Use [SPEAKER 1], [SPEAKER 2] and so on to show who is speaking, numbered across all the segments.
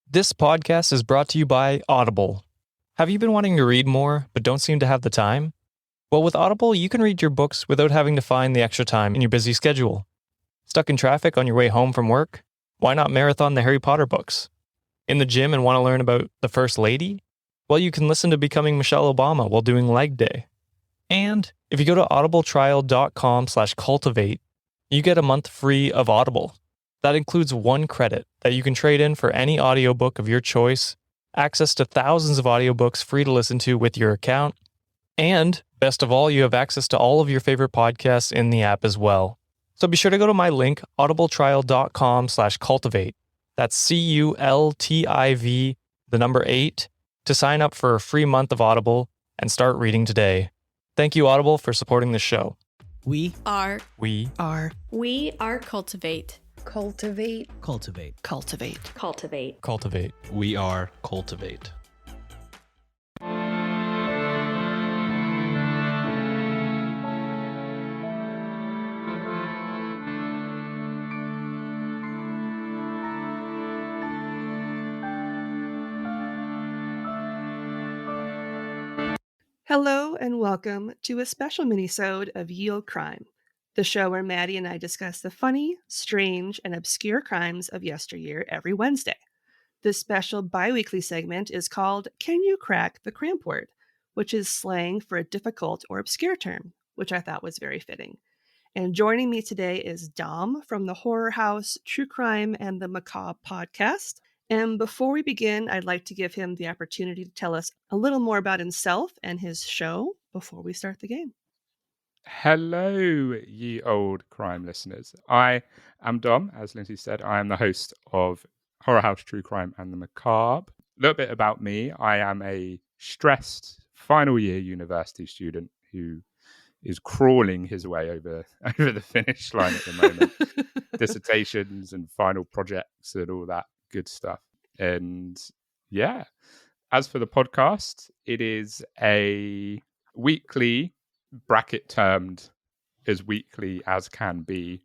[SPEAKER 1] This podcast is brought to you by Audible. Have you been wanting to read more, but don't seem to have the time? Well, with Audible, you can read your books without having to find the extra time in your busy schedule. Stuck in traffic on your way home from work? Why not marathon the Harry Potter books? In the gym and want to learn about the First Lady? Well, you can listen to Becoming Michelle Obama while doing leg day. And if you go to audibletrial.com/cultivate, you get a month free of Audible. That includes 1 credit that you can trade in for any audiobook of your choice, access to thousands of audiobooks free to listen to with your account, and best of all, you have access to all of your favorite podcasts in the app as well. So be sure to go to my link, audibletrial.com/cultivate. That's CULTIV, the number 8, to sign up for a free month of Audible and start reading today. Thank you, Audible, for supporting this show.
[SPEAKER 2] We
[SPEAKER 3] are
[SPEAKER 4] Cultivate.
[SPEAKER 2] Cultivate.
[SPEAKER 1] We are Cultivate.
[SPEAKER 2] Hello and welcome to a special mini-sode of Yield Crime, the show where Maddie and I discuss the funny, strange, and obscure crimes of yesteryear every Wednesday. This special bi-weekly segment is called Can You Crack the Cramp-Word, which is slang for a difficult or obscure term, which I thought was very fitting. And joining me today is Dom from the Horror House, True Crime and The Macabre podcast. And before we begin, I'd like to give him the opportunity to tell us a little more about himself and his show before we start the game.
[SPEAKER 5] Hello, ye old crime listeners. I am Dom, as Lindsay said. I am the host of Horror House, True Crime and The Macabre. A little bit about me. I am a stressed final year university student who is crawling his way over the finish line at the moment. Dissertations and final projects and all that good stuff. And yeah, as for the podcast, it is a weekly, bracket termed as weekly as can be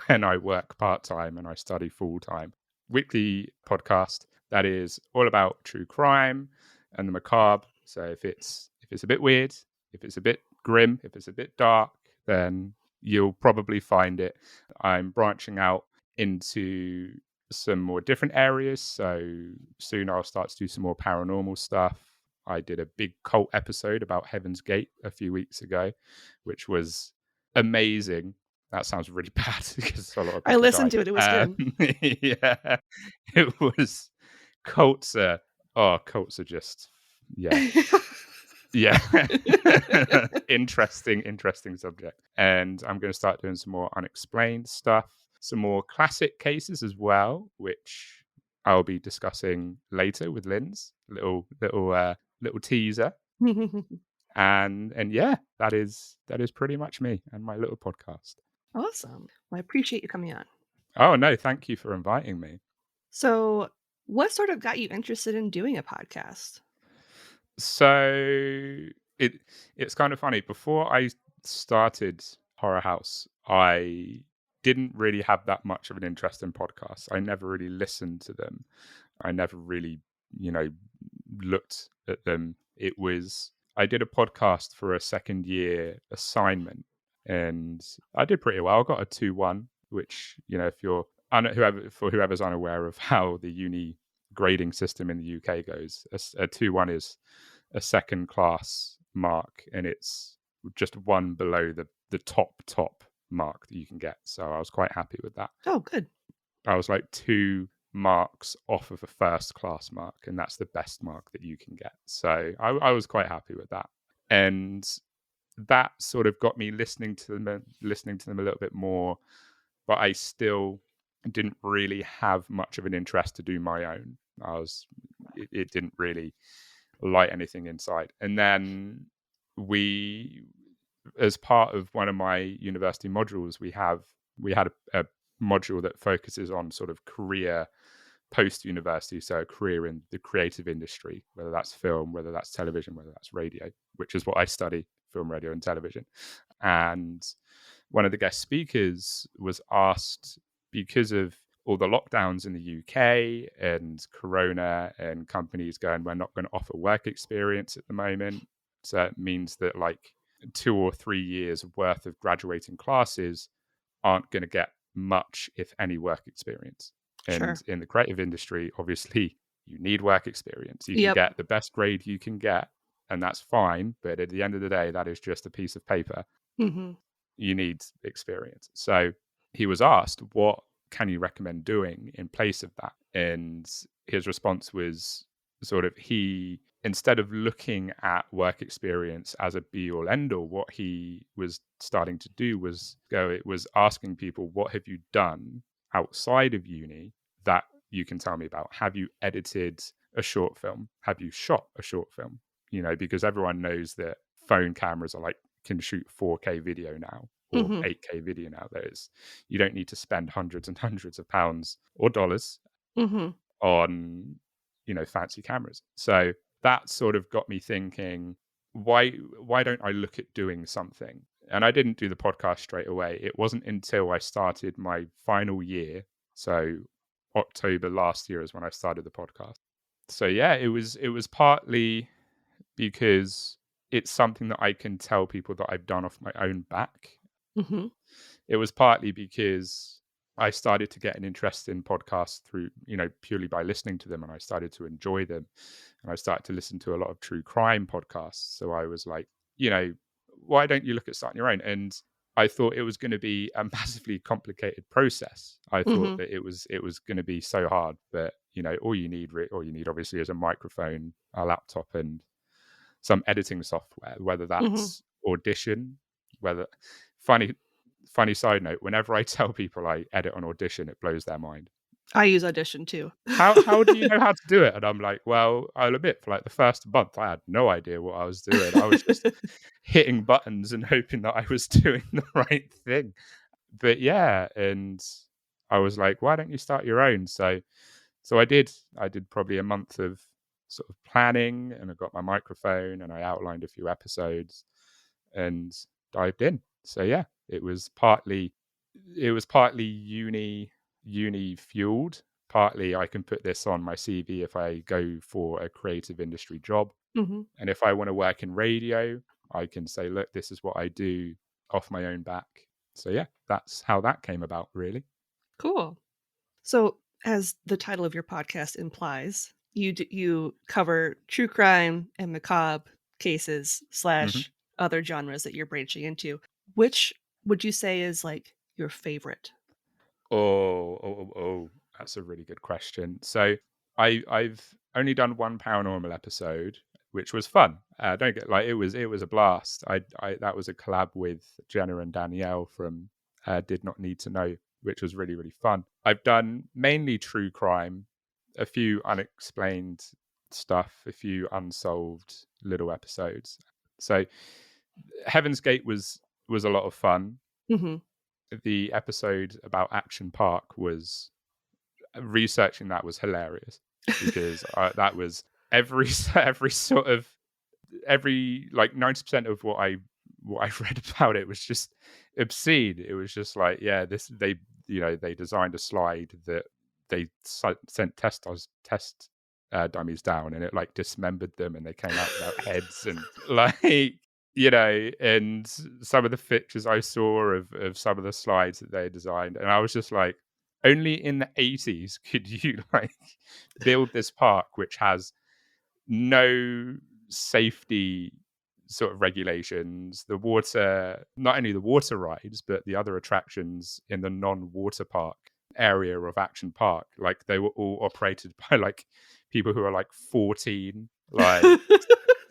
[SPEAKER 5] when I work part-time and I study full-time, weekly podcast that is all about true crime and the macabre. So if it's a bit weird, if it's a bit grim, if it's a bit dark, then you'll probably find it. I'm branching out into some more different areas, so soon I'll start to do some more paranormal stuff. I did a big cult episode about Heaven's Gate a few weeks ago, which was amazing. That sounds really bad because a lot of people
[SPEAKER 2] I listened
[SPEAKER 5] died.
[SPEAKER 2] to it. It was good.
[SPEAKER 5] Yeah, it was. Cults are just, yeah. Yeah. Interesting subject. And I'm going to start doing some more unexplained stuff, some more classic cases as well, which I'll be discussing later with Lindsay. Little teaser. And yeah, that is pretty much me and my little podcast.
[SPEAKER 2] Awesome. Well, I appreciate you coming on.
[SPEAKER 5] Oh no, thank you for inviting me.
[SPEAKER 2] So, what sort of got you interested in doing a podcast?
[SPEAKER 5] So it's kind of funny. Before I started Horror House, I didn't really have that much of an interest in podcasts. I never really listened to them. I never really, looked at them. I did a podcast for a second year assignment and I did pretty well. I got a 2-1, which, if you're whoever's unaware of how the uni grading system in the UK goes, a 2-1 is a second class mark and it's just one below the top mark that you can get. So I was quite happy with that.
[SPEAKER 2] Oh, good.
[SPEAKER 5] I was like 2 marks off of a first class mark, and that's the best mark that you can get. So I was quite happy with that. And that sort of got me listening to them a little bit more, but I still didn't really have much of an interest to do my own. It didn't really light anything inside. And then as part of one of my university modules, we had a module that focuses on sort of career post-university, so a career in the creative industry, whether that's film, whether that's television, whether that's radio, which is what I study, film, radio, and television. And one of the guest speakers was asked, because of all the lockdowns in the UK and Corona and companies going, we're not going to offer work experience at the moment. So it means that like 2 or 3 years worth of graduating classes aren't going to get much, if any, work experience. And
[SPEAKER 2] Sure.
[SPEAKER 5] in the creative industry, obviously, you need work experience. You can
[SPEAKER 2] Yep.
[SPEAKER 5] get the best grade you can get, and that's fine. But at the end of the day, that is just a piece of paper.
[SPEAKER 2] Mm-hmm.
[SPEAKER 5] You need experience. So he was asked, what can you recommend doing in place of that? And his response was sort of, instead of looking at work experience as a be all end all, what he was starting to do was asking people, what have you done outside of uni that you can tell me about? Have you edited a short film? Have you shot a short film? Because everyone knows that phone cameras can shoot 4K video now, or
[SPEAKER 2] Mm-hmm.
[SPEAKER 5] 8K video now. You don't need to spend hundreds and hundreds of pounds or dollars
[SPEAKER 2] Mm-hmm.
[SPEAKER 5] on fancy cameras. So that sort of got me thinking, why don't I look at doing something? And I didn't do the podcast straight away. It wasn't until I started my final year, so October last year is when I started the podcast. So yeah, it was partly because it's something that I can tell people that I've done off my own back.
[SPEAKER 2] Mm-hmm.
[SPEAKER 5] It was partly because I started to get an interest in podcasts through, purely by listening to them, and I started to enjoy them. And I started to listen to a lot of true crime podcasts. So I was like, why don't you look at starting your own? And I thought it was going to be a massively complicated process. I thought
[SPEAKER 2] Mm-hmm.
[SPEAKER 5] that it was going to be so hard, but all you need obviously is a microphone, a laptop, and some editing software, whether
[SPEAKER 2] Mm-hmm.
[SPEAKER 5] that's Audition, funny side note, whenever I tell people I edit on Audition, it blows their mind.
[SPEAKER 2] I use Audition too.
[SPEAKER 5] How do you know how to do it? And I'm like, well, I'll admit, for like the first month, I had no idea what I was doing. I was just hitting buttons and hoping that I was doing the right thing. But yeah, and I was like, why don't you start your own? So I did probably a month of sort of planning, and I got my microphone and I outlined a few episodes and dived in. So yeah, it was partly uni fueled, partly I can put this on my CV if I go for a creative industry job.
[SPEAKER 2] Mm-hmm.
[SPEAKER 5] And if I want to work in radio, I can say, look, this is what I do off my own back. So yeah, that's how that came about, really.
[SPEAKER 2] Cool. So, as the title of your podcast implies, you cover true crime and macabre cases
[SPEAKER 5] Mm-hmm.
[SPEAKER 2] / other genres that you're branching into. Which would you say is like your favorite?
[SPEAKER 5] Oh, that's a really good question. So I've only done one paranormal episode, which was fun. Don't get it was a blast. I that was a collab with Jenna and Danielle from Did Not Need to Know, which was really, really fun. I've done mainly true crime, a few unexplained stuff, a few unsolved little episodes. So Heaven's Gate was a lot of fun.
[SPEAKER 2] Mm-hmm.
[SPEAKER 5] The episode about Action Park was researching that was hilarious, because that was every sort of like 90% of what I read about it was just obscene. It was just like, yeah, they designed a slide that they sent test dummies down, and it like dismembered them, and they came out without heads, and like and some of the pictures I saw of some of the slides that they designed, and I was just like, only in the 80s could you like build this park which has no safety sort of regulations. The water, not only the water rides, but the other attractions in the non-water park area of Action Park, like they were all operated by like people who are like 14, like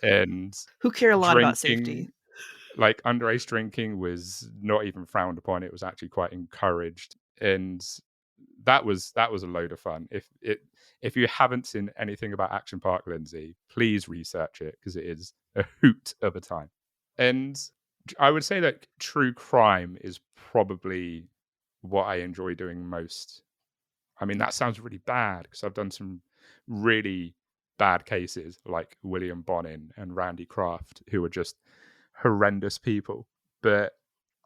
[SPEAKER 5] and
[SPEAKER 2] Who care a lot about
[SPEAKER 5] drinking,
[SPEAKER 2] safety.
[SPEAKER 5] like underage drinking was not even frowned upon. It was actually quite encouraged, and that was a load of fun. If you haven't seen anything about Action Park, Lindsay, please research it, because it is a hoot of a time. And I would say that true crime is probably what I enjoy doing most. I mean, that sounds really bad, because I've done some really bad cases like William Bonin and Randy Kraft, who are just horrendous people. But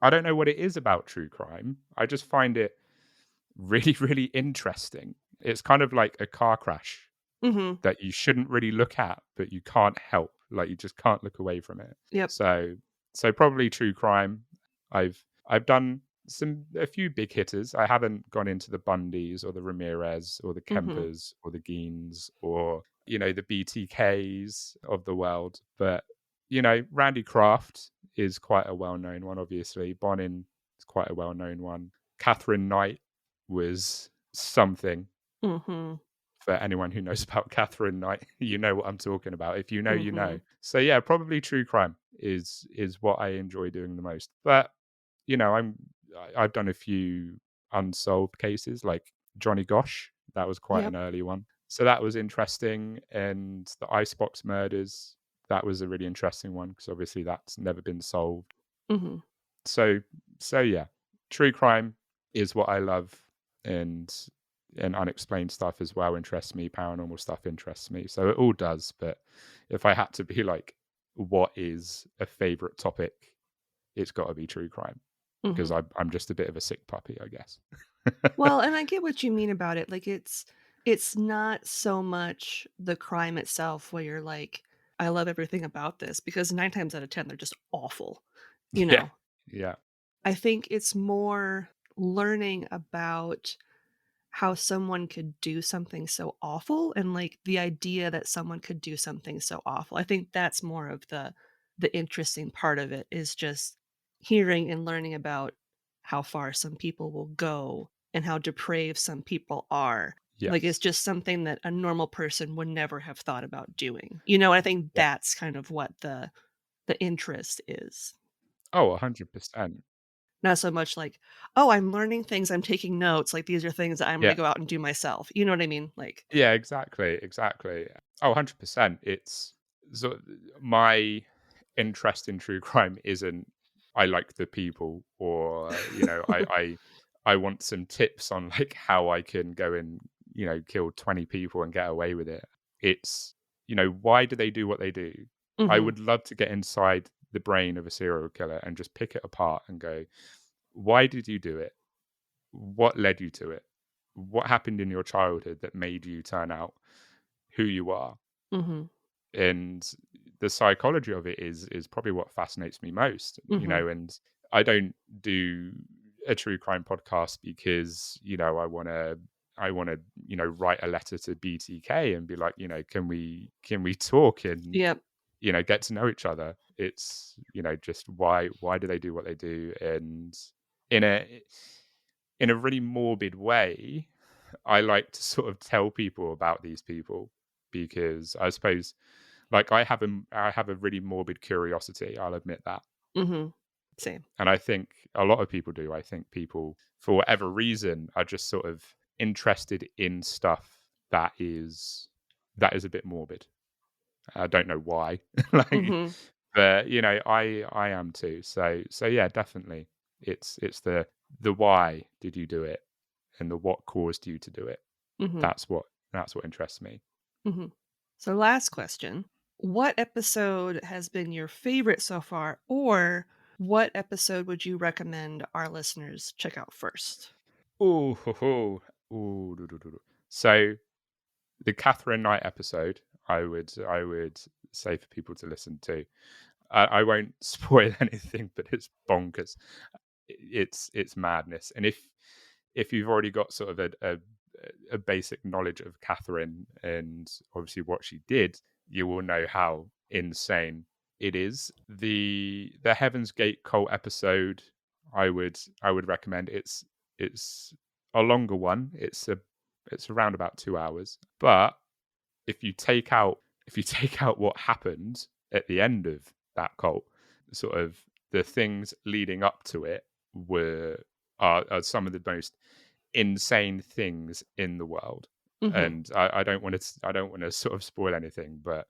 [SPEAKER 5] I don't know what it is about true crime. I just find it really, really interesting. It's kind of like a car crash
[SPEAKER 2] Mm-hmm.
[SPEAKER 5] that you shouldn't really look at, but you can't help. Like, you just can't look away from it.
[SPEAKER 2] Yep.
[SPEAKER 5] So probably true crime. I've done a few big hitters. I haven't gone into the Bundys or the Ramirez or the
[SPEAKER 2] Mm-hmm.
[SPEAKER 5] Kempers or the Geens or, the BTKs of the world. But, Randy Kraft is quite a well-known one, obviously. Bonin is quite a well-known one. Catherine Knight was something.
[SPEAKER 2] Mm-hmm.
[SPEAKER 5] For anyone who knows about Catherine Knight, you know what I'm talking about. If you know, you
[SPEAKER 2] Mm-hmm.
[SPEAKER 5] know. So yeah, probably true crime is what I enjoy doing the most. But I've done a few unsolved cases like Johnny Gosh. That was quite
[SPEAKER 2] Yep.
[SPEAKER 5] an early one. So that was interesting. And the Icebox murders, that was a really interesting one because obviously that's never been solved.
[SPEAKER 2] Mm-hmm.
[SPEAKER 5] So yeah, true crime is what I love, and unexplained stuff as well interests me. Paranormal stuff interests me. So it all does. But if I had to be like, what is a favorite topic, it's got to be true crime because I'm just a bit of a sick puppy, I guess.
[SPEAKER 2] Well, and I get what you mean about it. Like it's not so much the crime itself where you're like, I love everything about this, because 9 times out of 10 they're just awful. You
[SPEAKER 5] Yeah.
[SPEAKER 2] know.
[SPEAKER 5] Yeah.
[SPEAKER 2] I think it's more learning about how someone could do something so awful, and like the idea that someone could do something so awful. I think that's more of the interesting part of it, is just hearing and learning about how far some people will go and how depraved some people are. Like, it's
[SPEAKER 5] Yes.
[SPEAKER 2] just something that a normal person would never have thought about doing. You know, I think
[SPEAKER 5] Yeah.
[SPEAKER 2] that's kind of what the interest is.
[SPEAKER 5] Oh, 100%.
[SPEAKER 2] Not so much like, "Oh, I'm learning things, I'm taking notes, like, these are things that I'm gonna
[SPEAKER 5] Yeah.
[SPEAKER 2] go out and do myself." You know what I mean? Like
[SPEAKER 5] Yeah, exactly. Oh, 100%. It's so my interest in true crime isn't I like the people or, I want some tips on like how I can go and, kill 20 people and get away with it. It's, why do they do what they do? I
[SPEAKER 2] Mhm,
[SPEAKER 5] would love to get inside the brain of a serial killer and just pick it apart and go, why did you do it? What led you to it? What happened in your childhood that made you turn out who you are?
[SPEAKER 2] mhm,
[SPEAKER 5] And the psychology of it is probably what fascinates me most,
[SPEAKER 2] mhm.
[SPEAKER 5] and I don't do a true crime podcast because, I want to, write a letter to BTK and be like, can we talk and,
[SPEAKER 2] Yep.
[SPEAKER 5] get to know each other. It's, just why do they do what they do? And in a really morbid way, I like to sort of tell people about these people because I suppose, like, I have a really morbid curiosity. I'll admit that,
[SPEAKER 2] Mhm. Same.
[SPEAKER 5] and I think a lot of people do. I think people, for whatever reason, are just sort of interested in stuff that is a bit morbid. I don't know why, like,
[SPEAKER 2] Mhm,
[SPEAKER 5] but I am too. So yeah, definitely, it's the why did you do it and the what caused you to do it.
[SPEAKER 2] mhm,
[SPEAKER 5] That's what interests me.
[SPEAKER 2] mhm. So last question, what episode has been your favorite so far, or what episode would you recommend our listeners check out first?
[SPEAKER 5] Ooh, ho, ho. Ooh, do, do, do, do. So the Catherine Knight episode, I would say for people to listen to. I won't spoil anything, but it's bonkers. It's madness. And if you've already got sort of a basic knowledge of Catherine and obviously what she did, you will know how insane it is. The Heaven's Gate cult episode, I would recommend. It's a longer one. It's around about 2 hours. But if you take out what happened at the end of that cult, sort of the things leading up to it are some of the most insane things in the world.
[SPEAKER 2] Mhm,
[SPEAKER 5] And I don't want to sort of spoil anything, but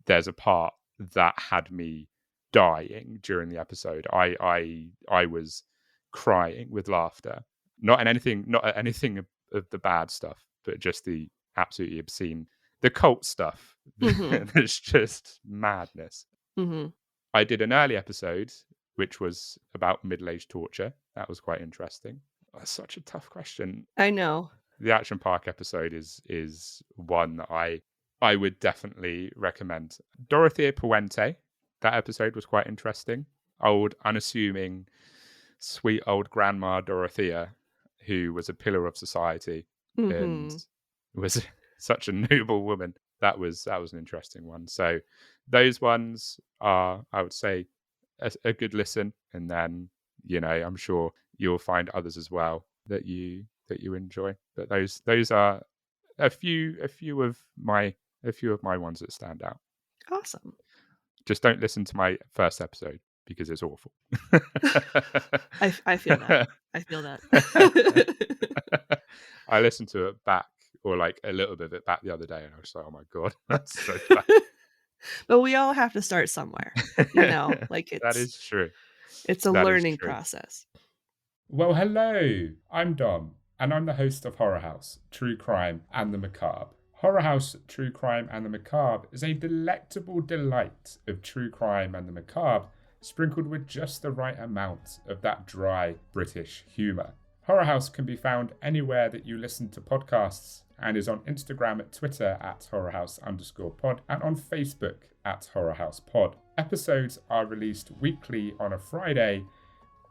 [SPEAKER 5] there's a part that had me dying during the episode. I was crying with laughter, not at anything of the bad stuff, but just the absolutely obscene, the cult stuff.
[SPEAKER 2] mhm,
[SPEAKER 5] That's just madness.
[SPEAKER 2] mhm.
[SPEAKER 5] I did an early episode which was about middle-aged torture. That was quite interesting. That's such a tough question.
[SPEAKER 2] I know.
[SPEAKER 5] The Action Park episode is one that I would definitely recommend. Dorothea Puente, that episode was quite interesting. Old, unassuming, sweet old grandma Dorothea, who was a pillar of society and was such a noble woman. That was an interesting one. So those ones are, I would say, a good listen. And then, I'm sure you'll find others as well that you enjoy. But those are a few of my ones that stand out.
[SPEAKER 2] Awesome.
[SPEAKER 5] Just don't listen to my first episode because it's awful.
[SPEAKER 2] I feel that. I feel that.
[SPEAKER 5] I listened to it back, or like a little bit of it back the other day, and I was like, "Oh my god, that's so bad."
[SPEAKER 2] But we all have to start somewhere, like
[SPEAKER 5] that is true.
[SPEAKER 2] It's a learning process.
[SPEAKER 5] Well, hello, I'm Dom, and I'm the host of Horror House, True Crime and the Macabre. Horror House, True Crime and the Macabre is a delectable delight of true crime and the macabre, sprinkled with just the right amount of that dry British humour. Horror House can be found anywhere that you listen to podcasts and is on Instagram and Twitter at horrorhouse_pod and on Facebook at horrorhousepod. Episodes are released weekly on a Friday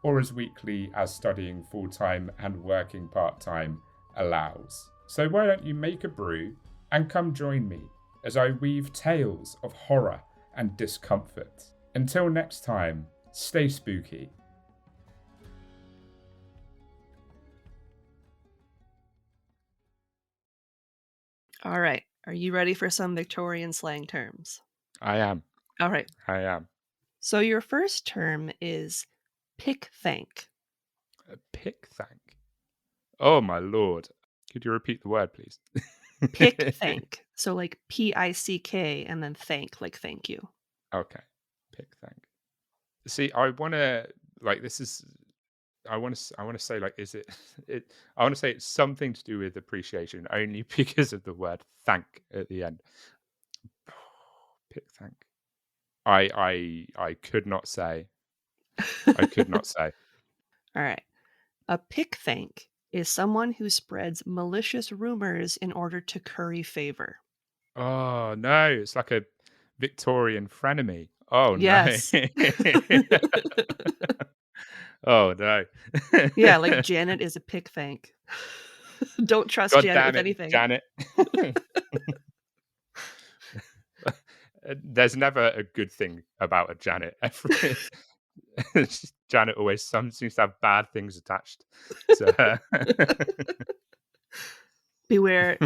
[SPEAKER 5] or as weekly as studying full-time and working part-time allows. So why don't you make a brew and come join me as I weave tales of horror and discomfort. Until next time, stay spooky.
[SPEAKER 2] All right. Are you ready for some Victorian slang terms?
[SPEAKER 5] I am.
[SPEAKER 2] All right.
[SPEAKER 5] I am.
[SPEAKER 2] So your first term is pick-thank.
[SPEAKER 5] A pick-thank? Oh, my lord. Could you repeat the word, please?
[SPEAKER 2] Pick-thank. So like P-I-C-K and then thank, like thank you.
[SPEAKER 5] Okay. Pick-thank. See, I want to, like, this is... I want to say, like, is it I want to say it's something to do with appreciation only because of the word thank at the end. Pick thank. I could not say. I could not say.
[SPEAKER 2] All right. A pick-thank is someone who spreads malicious rumors in order to curry favor.
[SPEAKER 5] Oh no, it's like a Victorian frenemy. Oh
[SPEAKER 2] yes.
[SPEAKER 5] No. Oh no.
[SPEAKER 2] Yeah, like Janet is a pick-thank. Don't trust
[SPEAKER 5] God
[SPEAKER 2] Janet
[SPEAKER 5] damn
[SPEAKER 2] with
[SPEAKER 5] it,
[SPEAKER 2] anything.
[SPEAKER 5] Janet. There's never a good thing about a Janet. Janet always seems to have bad things attached to her.
[SPEAKER 2] Beware.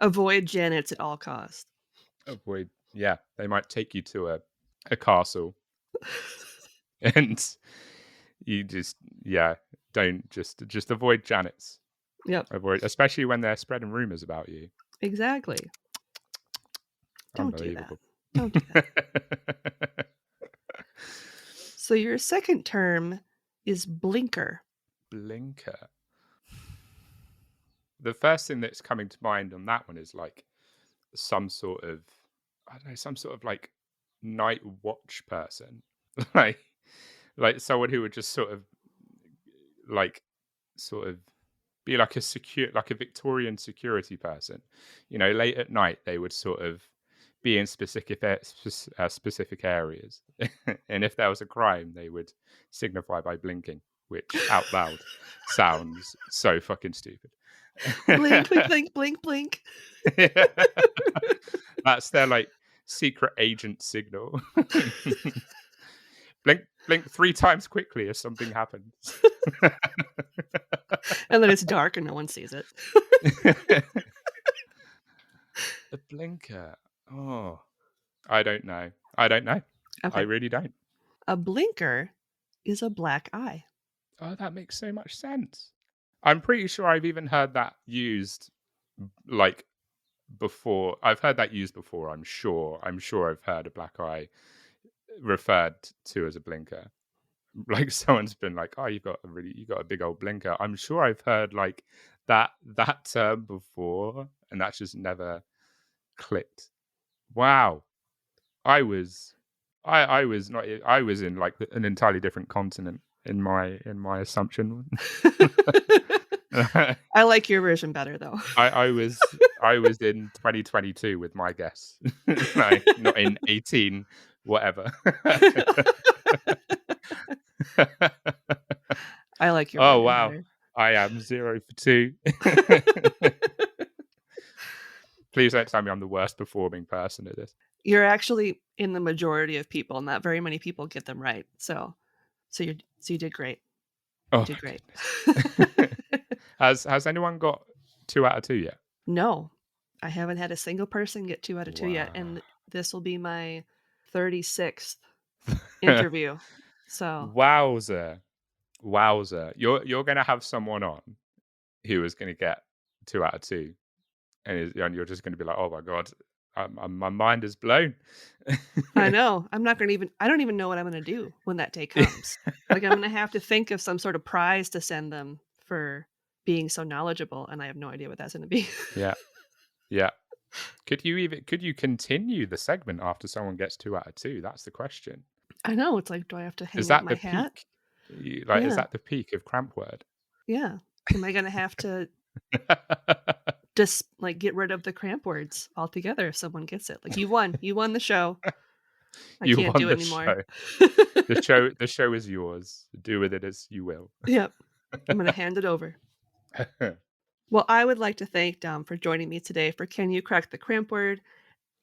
[SPEAKER 2] Avoid Janets at all costs.
[SPEAKER 5] Avoid. Yeah, they might take you to a castle. And you don't just avoid Janets.
[SPEAKER 2] Yep.
[SPEAKER 5] Avoid, especially when they're spreading rumors about you.
[SPEAKER 2] Exactly. Don't do that. Don't do that. So your second term is blinker.
[SPEAKER 5] Blinker. The first thing that's coming to mind on that one is like some sort of, I don't know, some sort of like night watch person. like someone who would just sort of be like a Victorian security person. Late at night they would sort of be in specific areas, and if there was a crime, they would signify by blinking, which out loud sounds so fucking stupid.
[SPEAKER 2] Blink, blink, blink, blink, blink.
[SPEAKER 5] That's their like secret agent signal. Blink, blink 3 times quickly if something happens.
[SPEAKER 2] And then it's dark and no one sees it.
[SPEAKER 5] The blinker. Oh, I don't know. Okay. I really don't.
[SPEAKER 2] A blinker is a black eye.
[SPEAKER 5] Oh, that makes so much sense. I'm pretty sure I've even heard that used like before. I've heard that used before. I'm sure I've heard a black eye referred to as a blinker. Like someone's been like, "Oh, you got a big old blinker." I'm sure I've heard like that term before, and that's just never clicked. Wow. I was in like an entirely different continent in my assumption.
[SPEAKER 2] I like your version better, though.
[SPEAKER 5] I was in 2022 with my guess, like not in 18 whatever.
[SPEAKER 2] I like your
[SPEAKER 5] Oh
[SPEAKER 2] version
[SPEAKER 5] wow,
[SPEAKER 2] better.
[SPEAKER 5] I am 0 for 2. Please don't tell me I'm the worst performing person at this.
[SPEAKER 2] You're actually in the majority of people. Not very many people get them right. So you did great.
[SPEAKER 5] Oh
[SPEAKER 2] You did
[SPEAKER 5] my
[SPEAKER 2] great.
[SPEAKER 5] goodness. Has anyone got 2 out of 2 yet?
[SPEAKER 2] No, I haven't had a single person get 2 out of 2 yet,
[SPEAKER 5] Wow.
[SPEAKER 2] and this will be my 36th interview. So
[SPEAKER 5] Wowzer. You're gonna have someone on who is gonna get 2 out of 2, and you're just gonna be like, oh my god, my mind is blown.
[SPEAKER 2] I know. I don't even know what I'm gonna do when that day comes. Like, I'm gonna have to think of some sort of prize to send them for being so knowledgeable, and I have no idea what that's gonna be.
[SPEAKER 5] Yeah, yeah. Could you continue the segment after someone gets 2 out of 2? That's the question.
[SPEAKER 2] I know, it's like, do I have to
[SPEAKER 5] Is
[SPEAKER 2] hang up
[SPEAKER 5] that
[SPEAKER 2] my
[SPEAKER 5] the
[SPEAKER 2] hat?
[SPEAKER 5] peak? Is
[SPEAKER 2] Yeah,
[SPEAKER 5] that the peak of Cramp-Word?
[SPEAKER 2] yeah. Am I gonna have to just, like, get rid of the cramp words altogether if someone gets it? Like, you won the show. I
[SPEAKER 5] You
[SPEAKER 2] can't
[SPEAKER 5] won
[SPEAKER 2] do it
[SPEAKER 5] the
[SPEAKER 2] anymore.
[SPEAKER 5] show. The show is yours. Do with it as you will.
[SPEAKER 2] Yep. I'm gonna hand it over. Well, I would like to thank Dom for joining me today for Can You Crack the Cramp Word?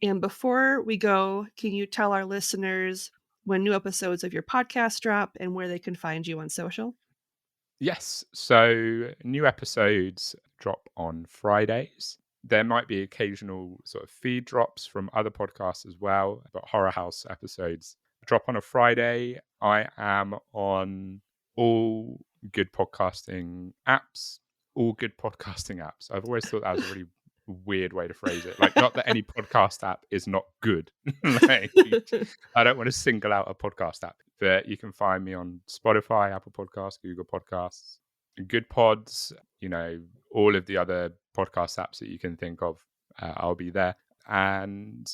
[SPEAKER 2] And before we go, can you tell our listeners when new episodes of your podcast drop and where they can find you on social?
[SPEAKER 5] Yes. So new episodes drop on Fridays. There might be occasional sort of feed drops from other podcasts as well, but Horror House episodes drop on a Friday. I am on all good podcasting apps. All good podcasting apps. I've always thought that was a really weird way to phrase it. Like, not that any podcast app is not good. Like, I don't want to single out a podcast app, but you can find me on Spotify, Apple Podcasts, Google Podcasts, Good Pods, all of the other podcast apps that you can think of. I'll be there. And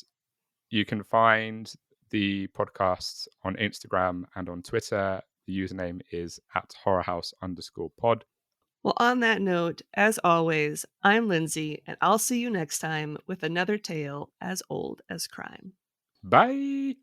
[SPEAKER 5] you can find the podcasts on Instagram and on Twitter. The username is @horrorhouse_pod.
[SPEAKER 2] Well, on that note, as always, I'm Lindsay, and I'll see you next time with another tale as old as crime.
[SPEAKER 5] Bye.